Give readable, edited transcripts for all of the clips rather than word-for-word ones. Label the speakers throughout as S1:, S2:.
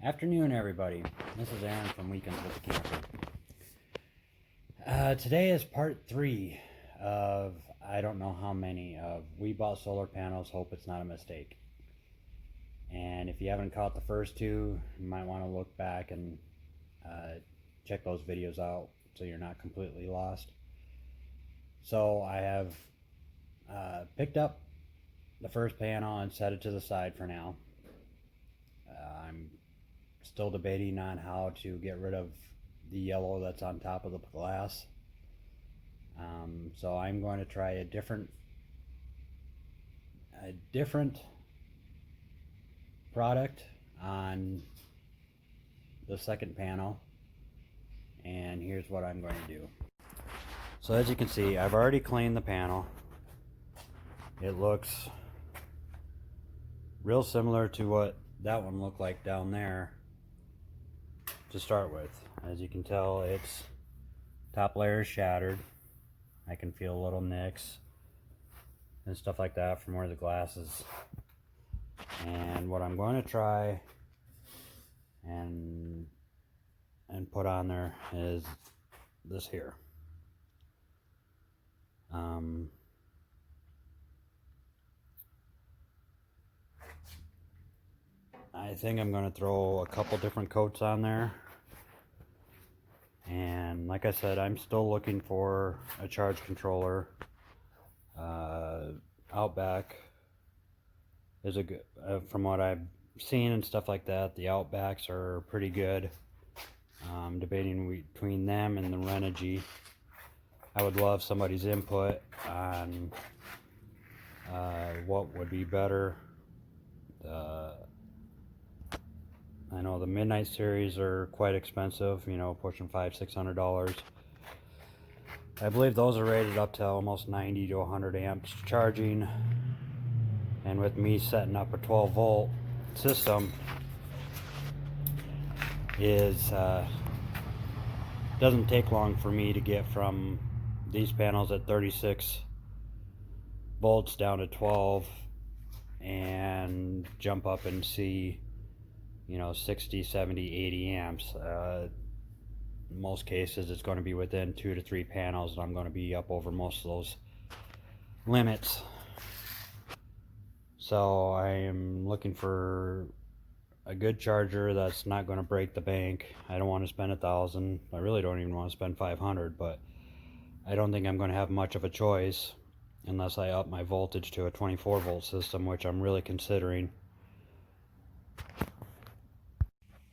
S1: Afternoon, everybody. This is Aaron from Weekends with the Camper. Today is part 3 of I don't know how many of We Bought Solar Panels, Hope It's Not a Mistake. And if you haven't caught the first 2, you might want to look back and check those videos out so you're not completely lost. So I have picked up the first panel and set it to the side for now. I'm still debating on how to get rid of the yellow that's on top of the glass. So I'm going to try a different product on the second panel, and here's what I'm going to do. So as you can see, I've already cleaned the panel. It looks real similar to what that one looked like down there to start with. As you can tell, its top layer is shattered. I can feel little nicks and stuff like that from where the glass is. And what I'm going to try and put on there is this here. I think I'm going to throw a couple different coats on there. And like I said, I'm still looking for a charge controller. Outback is a good, from what I've seen and stuff like that, the Outbacks are pretty good. Debating between them and the Renogy. I would love somebody's input on what would be better. I know the Midnight series are quite expensive, you know, pushing $500–600. I believe those are rated up to almost 90 to 100 amps charging, and with me setting up a 12-volt system doesn't take long for me to get from these panels at 36 volts down to 12 and jump up and see, you know, 60, 70, 80 amps. In most cases it's going to be within 2 to 3 panels, and I'm going to be up over most of those limits. So I am looking for a good charger that's not going to break the bank. I don't want to spend $1,000. I really don't even want to spend $500, but I don't think I'm going to have much of a choice unless I up my voltage to a 24-volt system, which I'm really considering.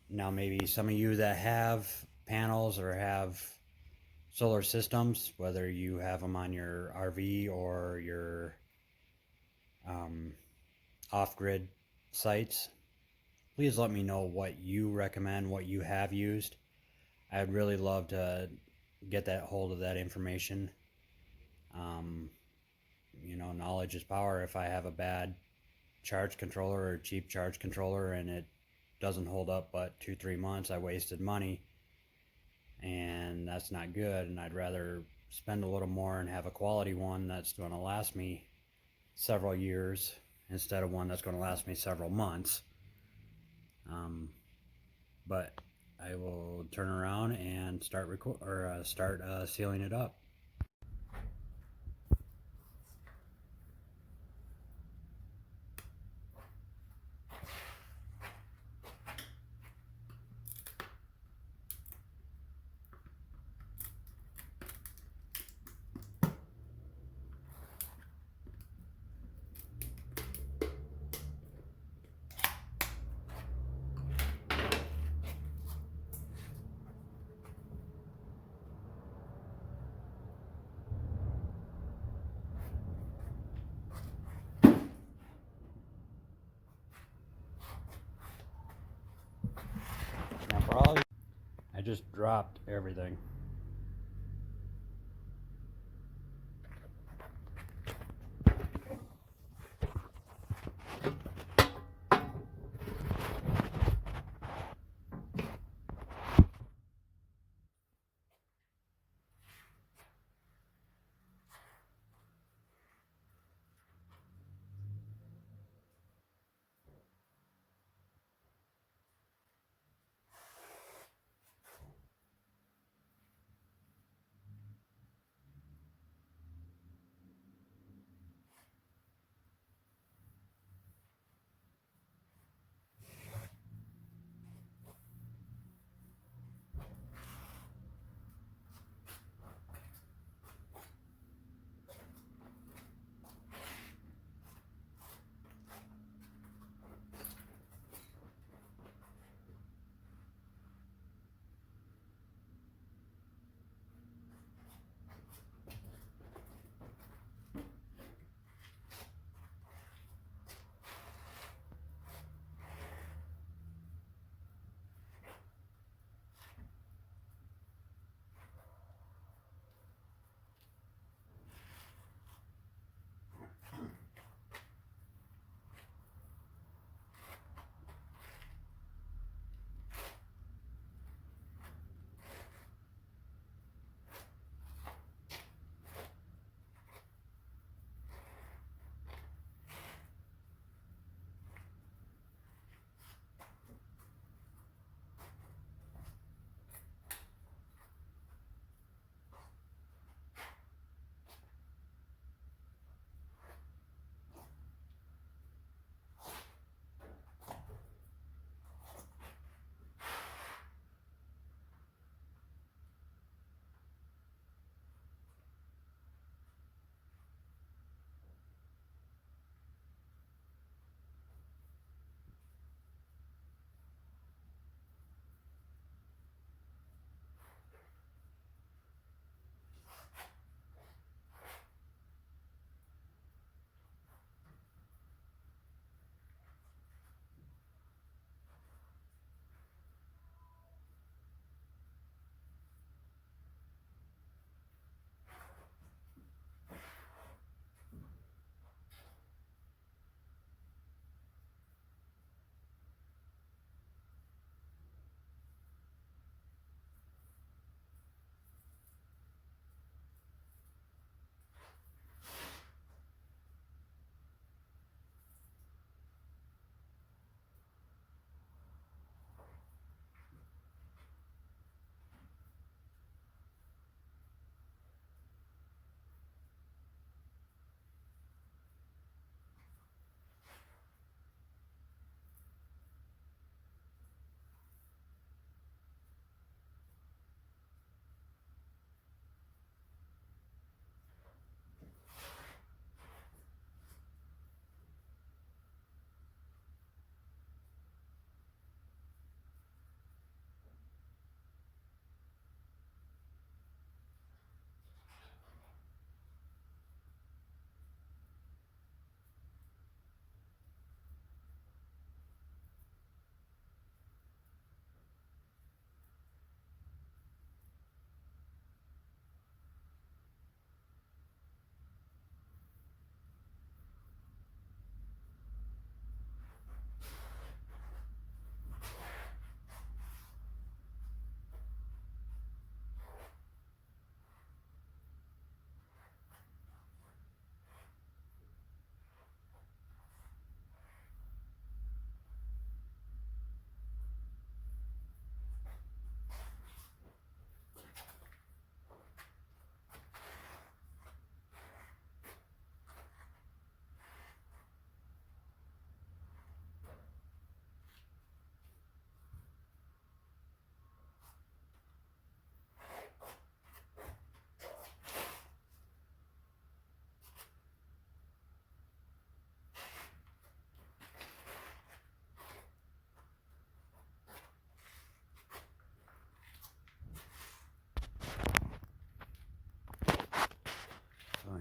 S1: Now maybe some of you that have panels or have solar systems, whether you have them on your RV or your off-grid sites, please let me know what you recommend, what you have used. I'd really love to get that hold of that information. You know, knowledge is power. If I have a bad charge controller or a cheap charge controller and it doesn't hold up but 2-3 months, I wasted money, and that's not good. And I'd rather spend a little more and have a quality one that's going to last me several years instead of one that's going to last me several months. But I will turn around and start sealing it up. Now for all of you, I just dropped everything.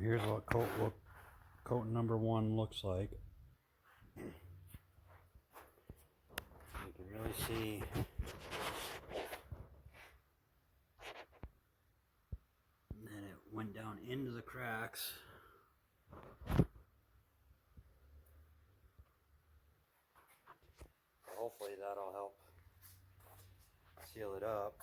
S1: here's what coat number 1 looks like. You can really see that it went down into the cracks. Hopefully that'll help seal it up.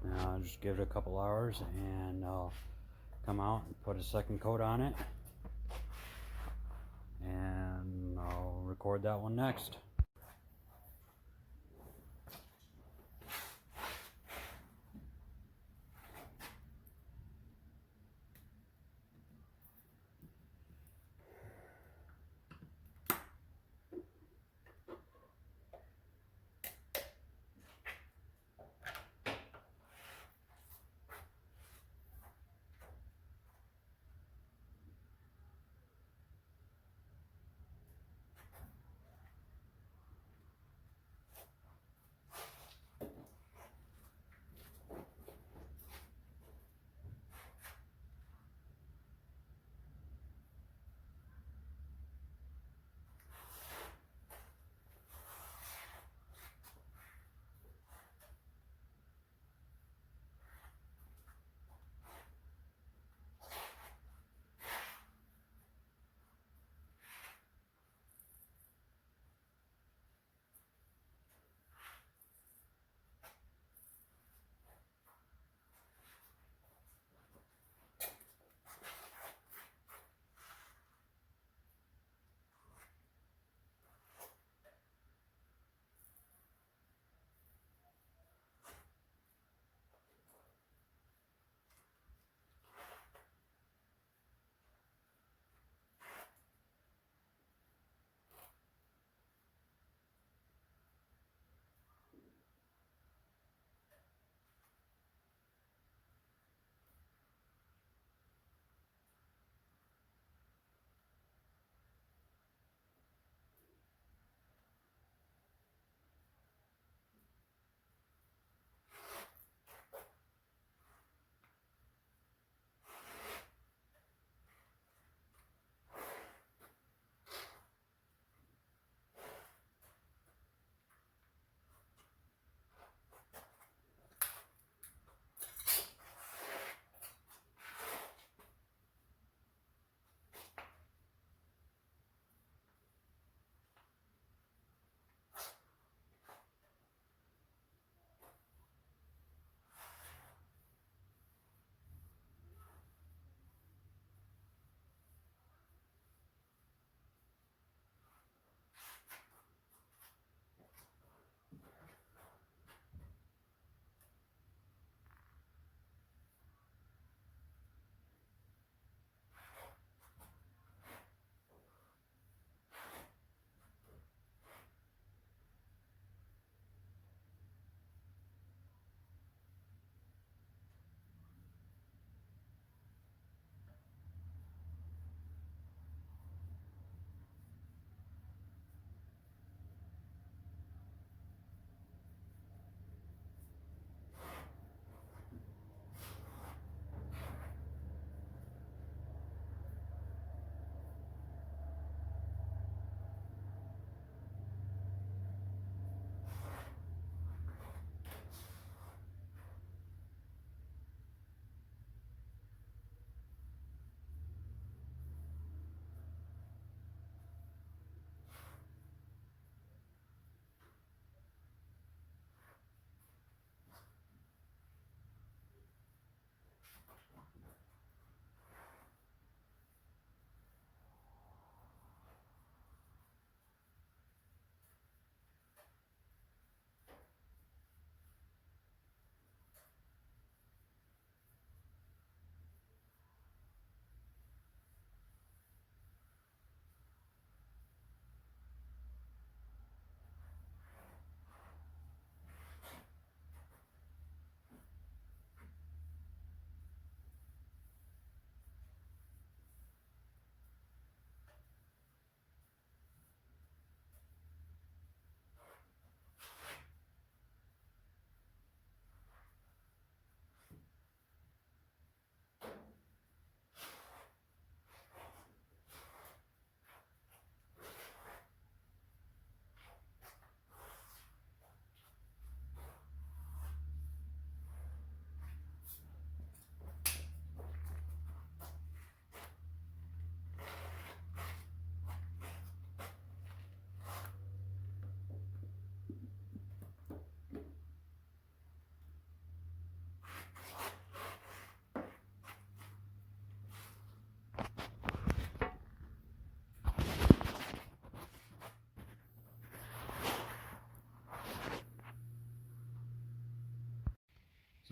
S1: Now I'll just give it a couple hours and I'll come out and put a second coat on it, and I'll record that one next.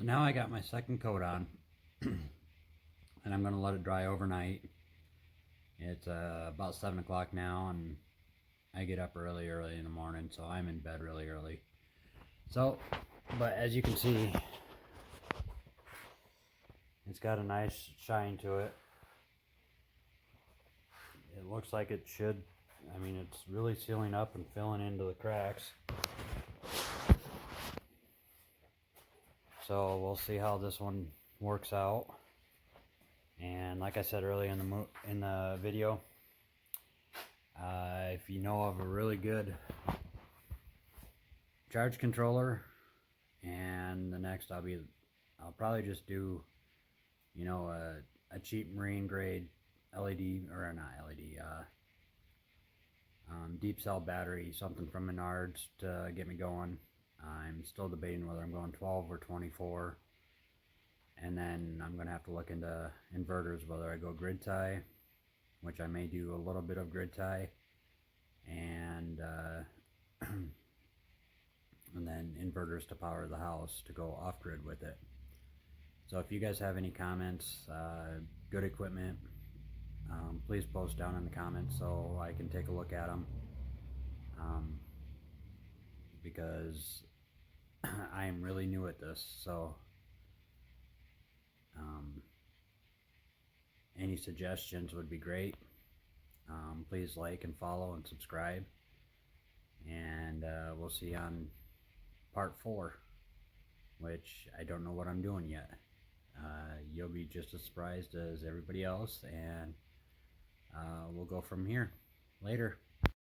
S1: So now I got my second coat on, and I'm going to let it dry overnight. It's about 7 o'clock now, and I get up early in the morning, so I'm in bed really early. So, but as you can see, it's got a nice shine to it. It looks like it should. I mean, it's really sealing up and filling into the cracks. So we'll see how this one works out. And like I said earlier in the video, if you know of a really good charge controller, and the next I'll probably just do, you know, a cheap marine grade LED, or not LED, deep cell battery, something from Menards to get me going. I'm still debating whether I'm going 12 or 24, and then I'm going to have to look into inverters, whether I go grid tie, which I may do a little bit of grid tie, and and then inverters to power the house to go off grid with it. So if you guys have any comments, good equipment, please post down in the comments so I can take a look at them, because I am really new at this. So any suggestions would be great. Please like and follow and subscribe, and we'll see you on part 4, which I don't know what I'm doing yet. You'll be just as surprised as everybody else, and we'll go from here. Later.